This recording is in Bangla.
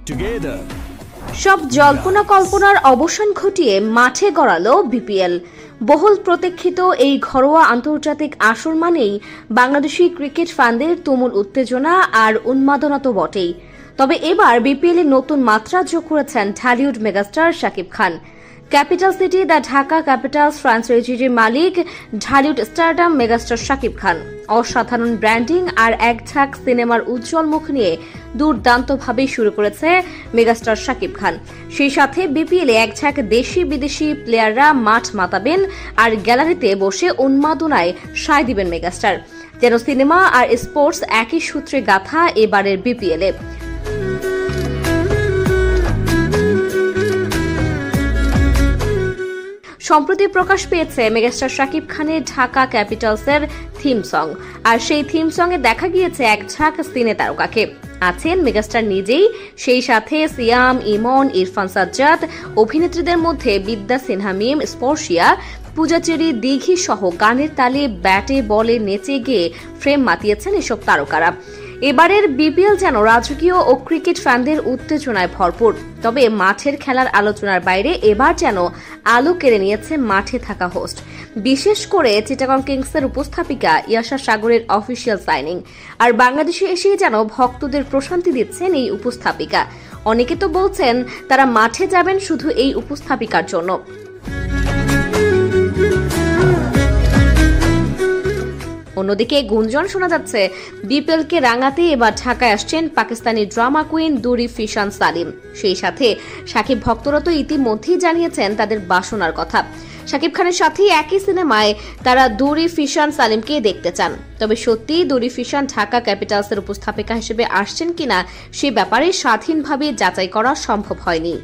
together. সব জল্পনা কল্পনার অবসান ঘটিয়ে মাঠে গড়ালো বিপিএল। বহুল প্রতীক্ষিত এই ঘরোয়া আন্তর্জাতিক আসর মানেই বাংলাদেশি ক্রিকেট ফ্যানদের তুমুল উত্তেজনা আর উন্মাদনা তো বটেই। তবে এবার বিপিএল এর নতুন মাত্রা যোগ করেছেন Dhallywood megastar Shakib Khan. Capital city the Dhaka capitals ফ্র্যাঞ্চাইজির মালিক ঢালিউড স্টারডাম মেগাস্টার শাকিব খান অসাধারণ ব্র্যান্ডিং আর একঝাঁক সিনেমার উজ্জ্বল মুখ নিয়ে দুর্দান্তভাবে শুরু করেছে মেগাস্টার শাকিব খান। সেই সাথে বিপিএল এ একঝাঁক দেশি বিদেশি প্লেয়াররা মাঠ মাতাবেন আর গ্যালারিতে বসে উন্মাদনায় সায় দিবেন মেগাস্টার। যেন সিনেমা আর স্পোর্টস একই সূত্রে গাঁথা এবারের বিপিএল এ। সম্প্রতি প্রকাশ পেয়েছে মেগাস্টার শাকিব খানের ঢাকা ক্যাপিটালসের থিম সং। আর সেই থিম সঙ্গে দেখা গিয়েছে এক ঝাঁক সিনে তারকাকে। আছেন মেগাস্টার নিজেই, সেই সাথে সিয়াম, ইমন, ইরফান সাজ্জাদ, অভিনেত্রীদের মধ্যে বিদ্যা সিনহা মিম, স্পর্শিয়া, পূজাচেরি, দিঘি সহ গানের তালে ব্যাটে বলে নেচে গিয়ে ফ্রেম মাতিয়েছেন এসব তারকারা। এবারের বিপিএল যেন রাজকীয় ও ক্রিকেট ফ্যানদের উত্তেজনায় ভরপুর। তবে মাঠের খেলার আলোচনার বাইরে এবার যেন আলো কেড়ে নিয়েছে মাঠে থাকা হোস্ট, বিশেষ করে চিটাগং কিংসের উপস্থাপিকা ইয়াশা সাগরের অফিসিয়াল সাইনিং। আর বাংলাদেশে এসেই যেন ভক্তদের প্রশান্তি দিচ্ছেন এই উপস্থাপিকা। অনেকে তো বলছেন তারা মাঠে যাবেন শুধু এই উপস্থাপিকার জন্য। অন্যদিকে গুঞ্জন শোনা যাচ্ছে বিপিএল কে রাঙাতে এবার ঢাকায় আসছেন পাকিস্তানি ড্রামা কুইন দুরি ফিশান সালিম। সেই সাথে শাকিব ভক্তরা তো ইতিমধ্যেই জানিয়েছেন তাদের বাসনার কথা। শাকিব খানের সাথে একই সিনেমায় তারা দুরি ফিশান সালিমকে দেখতে চান। তবে সত্যিই দুরি ফিশান ঢাকা ক্যাপিটালসের উপস্থাপিকা হিসেবে আসছেন কিনা সে ব্যাপারে স্বাধীনভাবে যাচাই করা সম্ভব হয়নি।